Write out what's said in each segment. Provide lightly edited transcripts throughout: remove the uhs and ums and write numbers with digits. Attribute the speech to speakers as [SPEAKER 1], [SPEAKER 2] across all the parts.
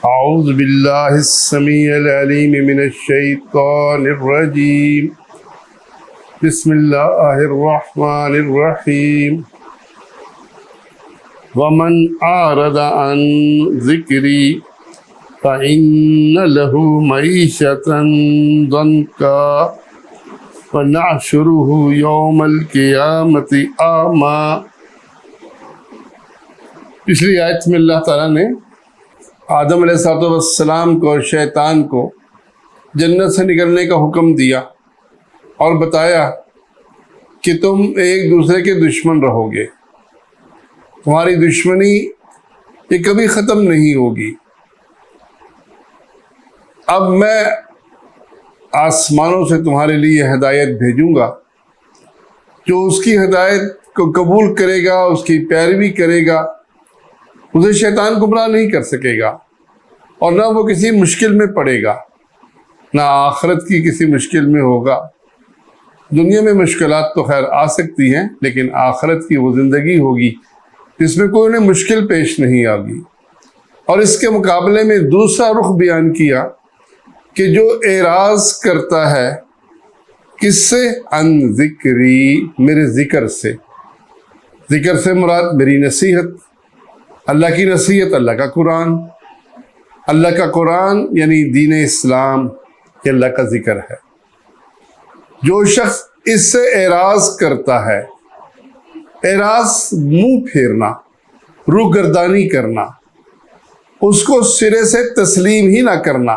[SPEAKER 1] أعوذ بالله السميع العليم من الشيطان الرجيم بسم الله الرحمن الرحيم ومن أعرض عن ذكري فإن له معيشة ضنكا ونحشره يوم القيامة أعمى۔ پچھلی آیت میں اللہ تعالیٰ نے آدم علیہ السلام کو اور شیطان کو جنت سے نکلنے کا حکم دیا اور بتایا کہ تم ایک دوسرے کے دشمن رہو گے، تمہاری دشمنی یہ کبھی ختم نہیں ہوگی۔ اب میں آسمانوں سے تمہارے لیے ہدایت بھیجوں گا، جو اس کی ہدایت کو قبول کرے گا، اس کی پیروی کرے گا، اسے شیطان گمراہ نہیں کر سکے گا، اور نہ وہ کسی مشکل میں پڑے گا، نہ آخرت کی کسی مشکل میں ہوگا۔ دنیا میں مشکلات تو خیر آ سکتی ہیں، لیکن آخرت کی وہ زندگی ہوگی جس میں کوئی انہیں مشکل پیش نہیں آگی۔ اور اس کے مقابلے میں دوسرا رخ بیان کیا کہ جو اعراض کرتا ہے کس سے؟ ان ذکری، میرے ذکر سے۔ ذکر سے مراد میری نصیحت، اللہ کی نصیحت، اللہ کا قرآن۔ اللہ کا قرآن یعنی دین اسلام، یہ اللہ کا ذکر ہے۔ جو شخص اس سے اعراض کرتا ہے، اعراض منہ پھیرنا، روگردانی کرنا، اس کو سرے سے تسلیم ہی نہ کرنا،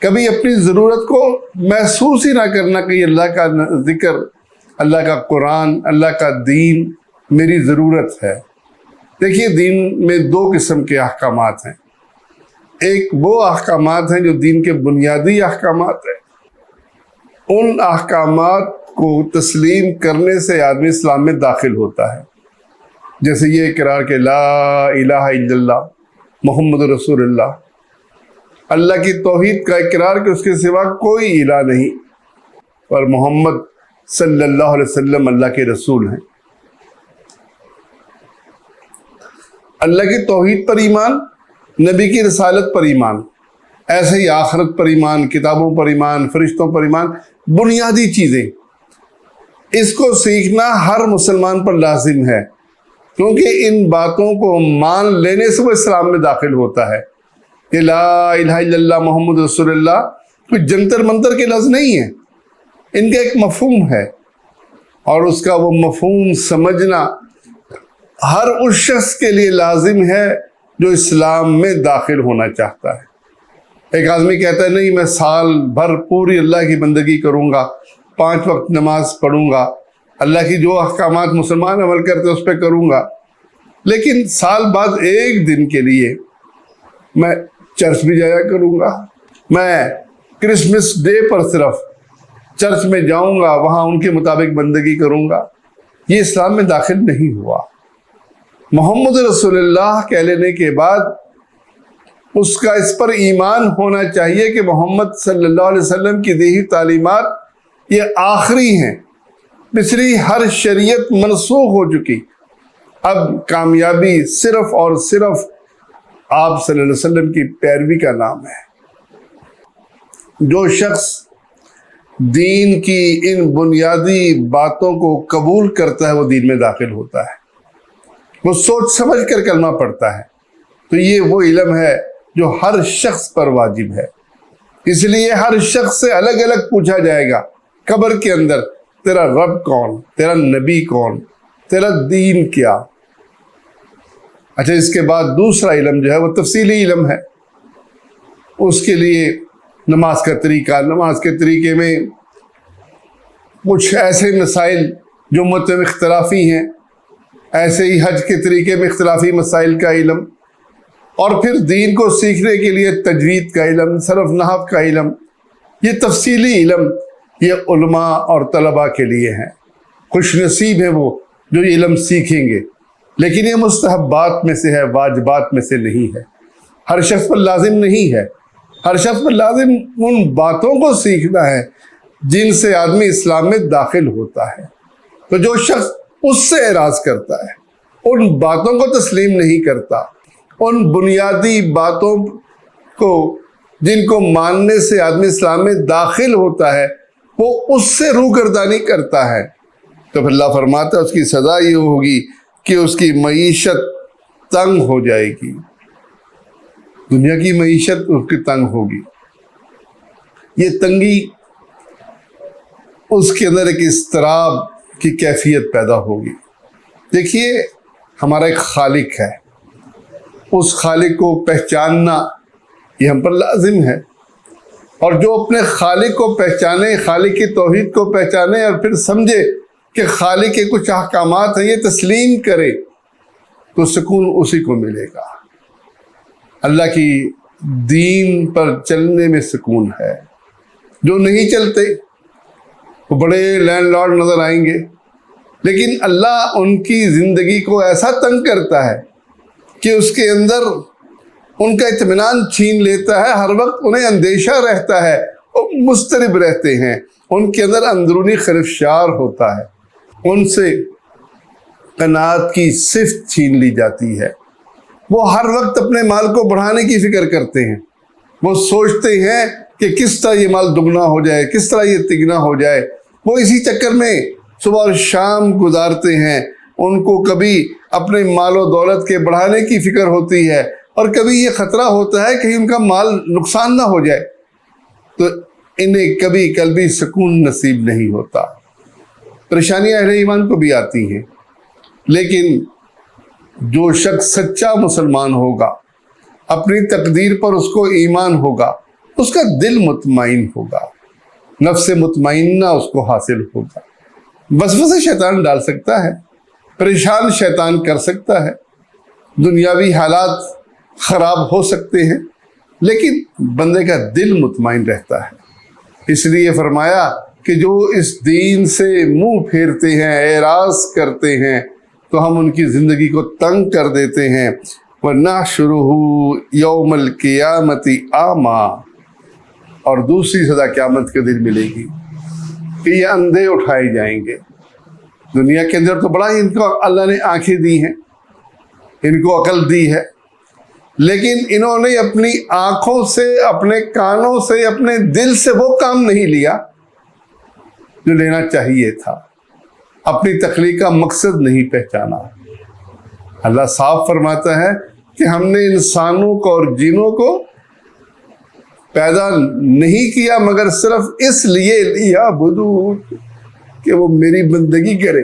[SPEAKER 1] کبھی اپنی ضرورت کو محسوس ہی نہ کرنا کہ یہ اللہ کا ذکر، اللہ کا قرآن، اللہ کا دین میری ضرورت ہے۔ دیکھیے، دین میں دو قسم کے احکامات ہیں۔ ایک وہ احکامات ہیں جو دین کے بنیادی احکامات ہیں، ان احکامات کو تسلیم کرنے سے آدمی اسلام میں داخل ہوتا ہے، جیسے یہ اقرار کہ لا الہ الا اللہ محمد رسول اللہ، اللہ کی توحید کا اقرار کہ اس کے سوا کوئی الہ نہیں، اور محمد صلی اللہ علیہ وسلم اللہ کے رسول ہیں۔ اللہ کی توحید پر ایمان، نبی کی رسالت پر ایمان، ایسے ہی آخرت پر ایمان، کتابوں پر ایمان، فرشتوں پر ایمان، بنیادی چیزیں۔ اس کو سیکھنا ہر مسلمان پر لازم ہے، کیونکہ ان باتوں کو مان لینے سے وہ اسلام میں داخل ہوتا ہے۔ کہ لا الہ الا اللہ محمد رسول اللہ کوئی جنتر منتر کے لفظ نہیں ہے، ان کا ایک مفہوم ہے، اور اس کا وہ مفہوم سمجھنا ہر اس شخص کے لیے لازم ہے جو اسلام میں داخل ہونا چاہتا ہے۔ ایک آدمی کہتا ہے نہیں، میں سال بھر پوری اللہ کی بندگی کروں گا، 5 وقت نماز پڑھوں گا، اللہ کی جو احکامات مسلمان عمل کرتے اس پہ کروں گا، لیکن سال بعد ایک دن کے لیے میں چرچ بھی جایا کروں گا، میں کرسمس ڈے پر صرف چرچ میں جاؤں گا، وہاں ان کے مطابق بندگی کروں گا، یہ اسلام میں داخل نہیں ہوا۔ محمد رسول اللہ کہہ لینے کے بعد اس کا اس پر ایمان ہونا چاہیے کہ محمد صلی اللہ علیہ وسلم کی دی ہوئی تعلیمات یہ آخری ہیں، پچھلی ہر شریعت منسوخ ہو چکی، اب کامیابی صرف اور صرف آپ صلی اللہ علیہ وسلم کی پیروی کا نام ہے۔ جو شخص دین کی ان بنیادی باتوں کو قبول کرتا ہے وہ دین میں داخل ہوتا ہے، وہ سوچ سمجھ کر کلمہ پڑھتا ہے، تو یہ وہ علم ہے جو ہر شخص پر واجب ہے۔ اس لیے ہر شخص سے الگ الگ پوچھا جائے گا قبر کے اندر، تیرا رب کون، تیرا نبی کون، تیرا دین کیا۔ اچھا، اس کے بعد دوسرا علم جو ہے وہ تفصیلی علم ہے، اس کے لیے نماز کا طریقہ، نماز کے طریقے میں کچھ ایسے مسائل جو متعلق اختلافی ہیں، ایسے ہی حج کے طریقے میں اختلافی مسائل کا علم، اور پھر دین کو سیکھنے کے لیے تجوید کا علم، صرف نحو کا علم، یہ تفصیلی علم یہ علماء اور طلباء کے لیے ہیں۔ خوش نصیب ہیں وہ جو یہ علم سیکھیں گے، لیکن یہ مستحبات میں سے ہے، واجبات میں سے نہیں ہے، ہر شخص پر لازم نہیں ہے۔ ہر شخص پر لازم ان باتوں کو سیکھنا ہے جن سے آدمی اسلام میں داخل ہوتا ہے۔ تو جو شخص اس سے اعراض کرتا ہے، ان باتوں کو تسلیم نہیں کرتا، ان بنیادی باتوں کو جن کو ماننے سے آدمی اسلام میں داخل ہوتا ہے وہ اس سے روگردانی کرتا ہے، تو پھر اللہ فرماتا ہے اس کی سزا یہ ہوگی کہ اس کی معیشت تنگ ہو جائے گی، دنیا کی معیشت اس کی تنگ ہوگی۔ یہ تنگی اس کے اندر ایک اضطراب کی کیفیت پیدا ہوگی۔ دیکھیے ہمارا ایک خالق ہے، اس خالق کو پہچاننا یہ ہم پر لازم ہے، اور جو اپنے خالق کو پہچانے، خالق کی توحید کو پہچانے اور پھر سمجھے کہ خالق کے کچھ احکامات ہیں، یہ تسلیم کرے تو سکون اسی کو ملے گا۔ اللہ کی دین پر چلنے میں سکون ہے۔ جو نہیں چلتے وہ بڑے لینڈ لارڈ نظر آئیں گے، لیکن اللہ ان کی زندگی کو ایسا تنگ کرتا ہے کہ اس کے اندر ان کا اطمینان چھین لیتا ہے، ہر وقت انہیں اندیشہ رہتا ہے، وہ مضطرب رہتے ہیں، ان کے اندر اندرونی خرفشار ہوتا ہے، ان سے قناعت کی صفت چھین لی جاتی ہے۔ وہ ہر وقت اپنے مال کو بڑھانے کی فکر کرتے ہیں، وہ سوچتے ہیں کہ کس طرح یہ مال دگنا ہو جائے، کس طرح یہ تگنا ہو جائے، وہ اسی چکر میں صبح اور شام گزارتے ہیں۔ ان کو کبھی اپنے مال و دولت کے بڑھانے کی فکر ہوتی ہے، اور کبھی یہ خطرہ ہوتا ہے کہ ان کا مال نقصان نہ ہو جائے، تو انہیں کبھی قلبی سکون نصیب نہیں ہوتا۔ پریشانیاں اہل ایمان کو بھی آتی ہیں، لیکن جو شخص سچا مسلمان ہوگا، اپنی تقدیر پر اس کو ایمان ہوگا، اس کا دل مطمئن ہوگا، نفس مطمئنہ اس کو حاصل ہوگا۔ وسوسے شیطان ڈال سکتا ہے، پریشان شیطان کر سکتا ہے، دنیاوی حالات خراب ہو سکتے ہیں، لیکن بندے کا دل مطمئن رہتا ہے۔ اس لیے فرمایا کہ جو اس دین سے منہ پھیرتے ہیں، اعراض کرتے ہیں، تو ہم ان کی زندگی کو تنگ کر دیتے ہیں۔ وَنَحْشُرُهُ يَوْمَ الْقِيَامَةِ أَعْمَى، اور دوسری سزا قیامت کے دن ملے گی کہ یہ اندھے اٹھائے جائیں گے۔ دنیا کے اندر تو بڑا ہی ان کو اللہ نے آنکھیں دی ہیں، ان کو عقل دی ہے، لیکن انہوں نے اپنی آنکھوں سے، اپنے کانوں سے، اپنے دل سے وہ کام نہیں لیا جو لینا چاہیے تھا، اپنی تخلیق کا مقصد نہیں پہچانا۔ اللہ صاف فرماتا ہے کہ ہم نے انسانوں کو اور جنوں کو پیدا نہیں کیا مگر صرف اس لیے لیعبدون کہ وہ میری بندگی کرے۔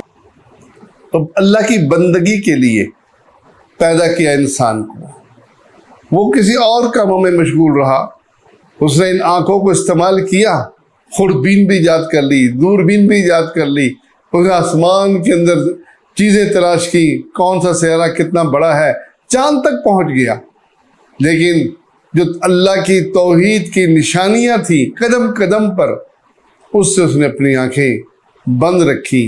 [SPEAKER 1] تو اللہ کی بندگی کے لیے پیدا کیا انسان کو، وہ کسی اور کاموں میں مشغول رہا، اس نے ان آنکھوں کو استعمال کیا، خوردبین بھی ایجاد کر لی، دوربین بھی ایجاد کر لی، اس نے آسمان کے اندر چیزیں تلاش کی، کون سا سیارہ کتنا بڑا ہے، چاند تک پہنچ گیا، لیکن جو اللہ کی توحید کی نشانیاں تھیں قدم قدم پر، اس سے اس نے اپنی آنکھیں بند رکھی،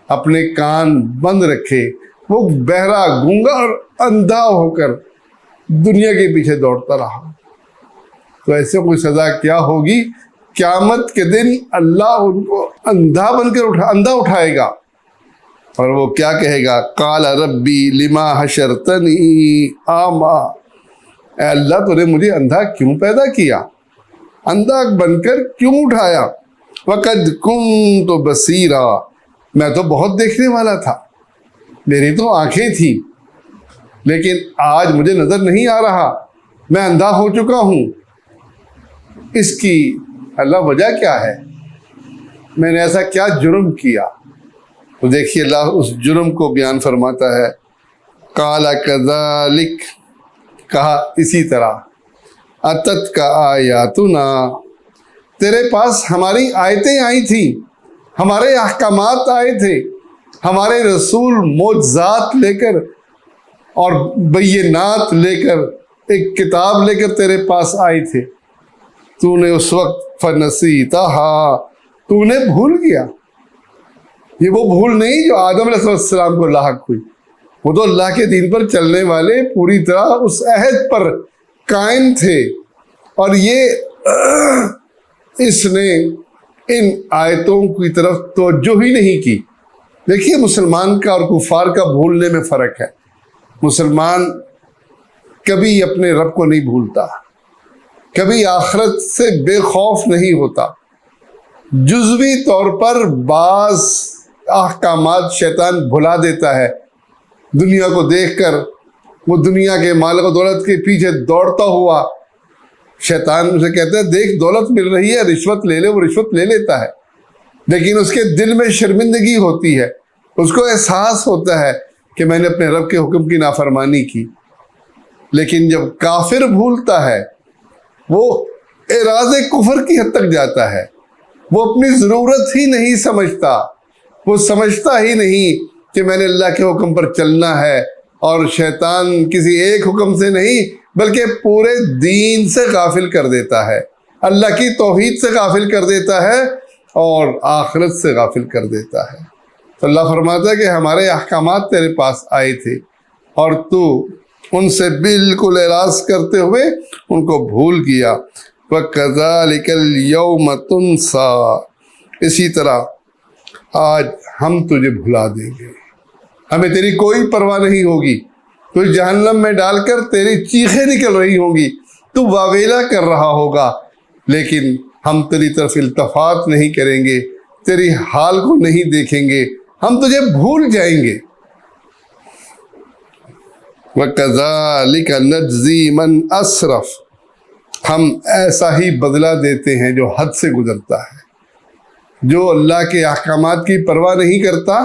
[SPEAKER 1] اپنے کان بند رکھے، وہ بہرا، گونگا اور اندھا ہو کر دنیا کے پیچھے دوڑتا رہا۔ تو ایسے کوئی سزا کیا ہوگی؟ قیامت کے دن اللہ ان کو اندھا بن کر اندھا اٹھائے گا، اور وہ کیا کہے گا؟ قال ربی لما حشرتنی اعمی، اے اللہ تو نے مجھے اندھا کیوں پیدا کیا، اندھا بن کر کیوں اٹھایا؟ وقد کنت بصیرا، میں تو بہت دیکھنے والا تھا، میری تو آنکھیں تھیں، لیکن آج مجھے نظر نہیں آ رہا، میں اندھا ہو چکا ہوں۔ اس کی اللہ وجہ کیا ہے؟ میں نے ایسا کیا جرم کیا؟ تو دیکھیے اللہ اس جرم کو بیان فرماتا ہے، قال کذالک، کہا اسی طرح، اتت کا آیاتنا، تیرے پاس ہماری آیتیں آئی تھیں، ہمارے احکامات آئے تھے، ہمارے رسول معجزات لے کر اور بینات لے کر، ایک کتاب لے کر تیرے پاس آئے تھے، تو نے اس وقت فنسیتہا، تو نے بھول گیا۔ یہ وہ بھول نہیں جو آدم علیہ السلام کو لاحق ہوئی، وہ تو اللہ کے دین پر چلنے والے پوری طرح اس عہد پر قائم تھے، اور یہ اس نے ان آیتوں کی طرف توجہ ہی نہیں کی۔ دیکھیے مسلمان کا اور کفار کا بھولنے میں فرق ہے۔ مسلمان کبھی اپنے رب کو نہیں بھولتا، کبھی آخرت سے بے خوف نہیں ہوتا۔ جزوی طور پر بعض احکامات شیطان بھلا دیتا ہے، دنیا کو دیکھ کر وہ دنیا کے مال و دولت کے پیچھے دوڑتا ہوا شیطان اسے کہتا ہے دیکھ دولت مل رہی ہے، رشوت لے لے، وہ رشوت لے لیتا ہے، لیکن اس کے دل میں شرمندگی ہوتی ہے، اس کو احساس ہوتا ہے کہ میں نے اپنے رب کے حکم کی نافرمانی کی۔ لیکن جب کافر بھولتا ہے، وہ اعراض کفر کی حد تک جاتا ہے، وہ اپنی ضرورت ہی نہیں سمجھتا، وہ سمجھتا ہی نہیں کہ میں نے اللہ کے حکم پر چلنا ہے، اور شیطان کسی ایک حکم سے نہیں بلکہ پورے دین سے غافل کر دیتا ہے، اللہ کی توحید سے غافل کر دیتا ہے اور آخرت سے غافل کر دیتا ہے۔ تو اللہ فرماتا ہے کہ ہمارے احکامات تیرے پاس آئے تھے اور تو ان سے بالکل اعراض کرتے ہوئے ان کو بھول گیا۔ وَكَذَلِكَ الْيَوْمَ تُنْسَى، اسی طرح آج ہم تجھے بھلا دیں گے، ہمیں تیری کوئی پرواہ نہیں ہوگی، تو جہنم میں ڈال کر تیری چیخیں نکل رہی ہوں گی، تو واویلا کر رہا ہوگا، لیکن ہم تیری طرف التفات نہیں کریں گے، تیری حال کو نہیں دیکھیں گے، ہم تجھے بھول جائیں گے۔ وَكَذَلِكَ نَجْزِي مَنْ أَسْرَفَ، ہم ایسا ہی بدلہ دیتے ہیں جو حد سے گزرتا ہے، جو اللہ کے احکامات کی پرواہ نہیں کرتا،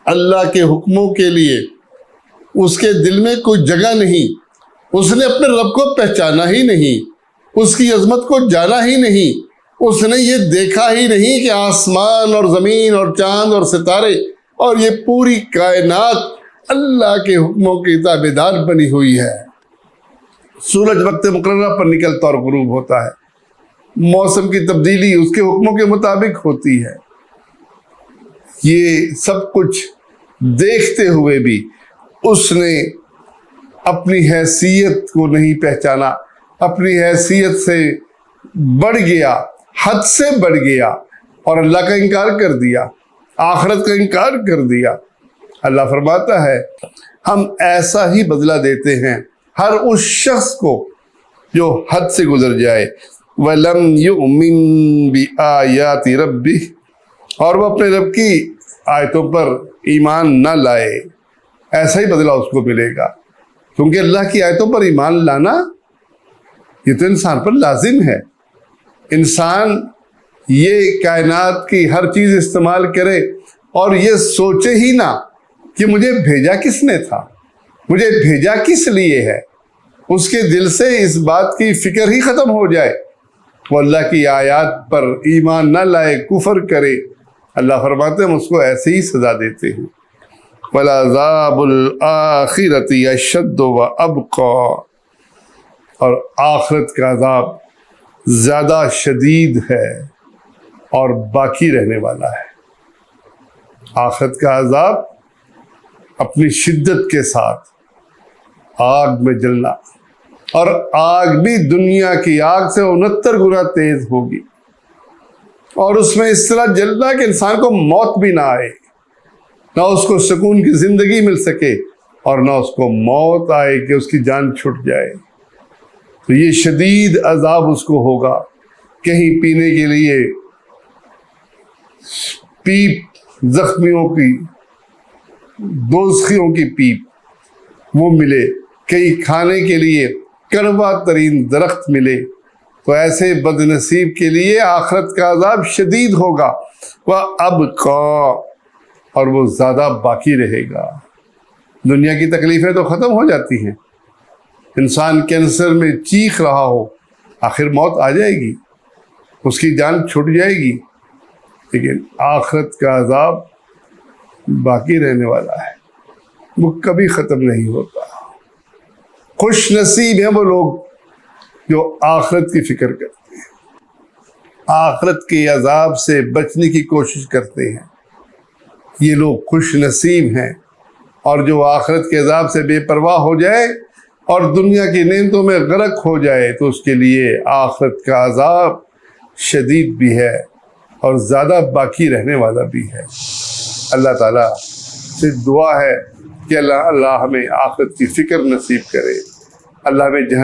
[SPEAKER 1] اللہ کے حکموں کے لیے اس کے دل میں کوئی جگہ نہیں، اس نے اپنے رب کو پہچانا ہی نہیں، اس کی عظمت کو جانا ہی نہیں، اس نے یہ دیکھا ہی نہیں کہ آسمان اور زمین اور چاند اور ستارے اور یہ پوری کائنات اللہ کے حکموں کی تابعدار بنی ہوئی ہے۔ سورج وقت مقررہ پر نکلتا اور غروب ہوتا ہے، موسم کی تبدیلی اس کے حکموں کے مطابق ہوتی ہے۔ یہ سب کچھ دیکھتے ہوئے بھی اس نے اپنی حیثیت کو نہیں پہچانا، اپنی حیثیت سے بڑھ گیا، حد سے بڑھ گیا اور اللہ کا انکار کر دیا، آخرت کا انکار کر دیا۔ اللہ فرماتا ہے ہم ایسا ہی بدلہ دیتے ہیں ہر اس شخص کو جو حد سے گزر جائے۔ وَلَمْ يُؤْمِن بِآيَاتِ رَبِّهِ، اور وہ اپنے رب کی آیتوں پر ایمان نہ لائے، ایسا ہی بدلہ اس کو ملے گا، کیونکہ اللہ کی آیتوں پر ایمان لانا یہ تو انسان پر لازم ہے۔ انسان یہ کائنات کی ہر چیز استعمال کرے اور یہ سوچے ہی نہ کہ مجھے بھیجا کس نے تھا، مجھے بھیجا کس لیے ہے، اس کے دل سے اس بات کی فکر ہی ختم ہو جائے، وہ اللہ کی آیات پر ایمان نہ لائے، کفر کرے، اللہ فرماتے ہیں ہم اس کو ایسے ہی سزا دیتے ہیں۔ وَلَعَذَابُ الْآخِرَةِ أَشَدُّ وَأَبْقَىٰ، اور آخرت کا عذاب زیادہ شدید ہے اور باقی رہنے والا ہے۔ آخرت کا عذاب اپنی شدت کے ساتھ آگ میں جلنا، اور آگ بھی دنیا کی آگ سے 69 گنا تیز ہوگی، اور اس میں اس طرح جلنا کہ انسان کو موت بھی نہ آئے، نہ اس کو سکون کی زندگی مل سکے اور نہ اس کو موت آئے کہ اس کی جان چھٹ جائے۔ تو یہ شدید عذاب اس کو ہوگا، کہیں پینے کے لیے پیپ زخمیوں کی، دوزخیوں کی پیپ وہ ملے، کہیں کھانے کے لیے کڑوا ترین درخت ملے، تو ایسے بد نصیب کے لیے آخرت کا عذاب شدید ہوگا۔ وَأَبْقَىٰ، اور وہ زیادہ باقی رہے گا۔ دنیا کی تکلیفیں تو ختم ہو جاتی ہیں، انسان کینسر میں چیخ رہا ہو، آخر موت آ جائے گی، اس کی جان چھوٹ جائے گی، لیکن آخرت کا عذاب باقی رہنے والا ہے، وہ کبھی ختم نہیں ہوتا۔ خوش نصیب ہیں وہ لوگ جو آخرت کی فکر کرتے ہیں، آخرت کے عذاب سے بچنے کی کوشش کرتے ہیں، یہ لوگ خوش نصیب ہیں۔ اور جو آخرت کے عذاب سے بے پرواہ ہو جائے اور دنیا کی نعمتوں میں غرق ہو جائے تو اس کے لیے آخرت کا عذاب شدید بھی ہے اور زیادہ باقی رہنے والا بھی ہے۔ اللہ تعالیٰ سے دعا ہے کہ اللہ ہمیں آخرت کی فکر نصیب کرے، اللہ ہمیں جہنم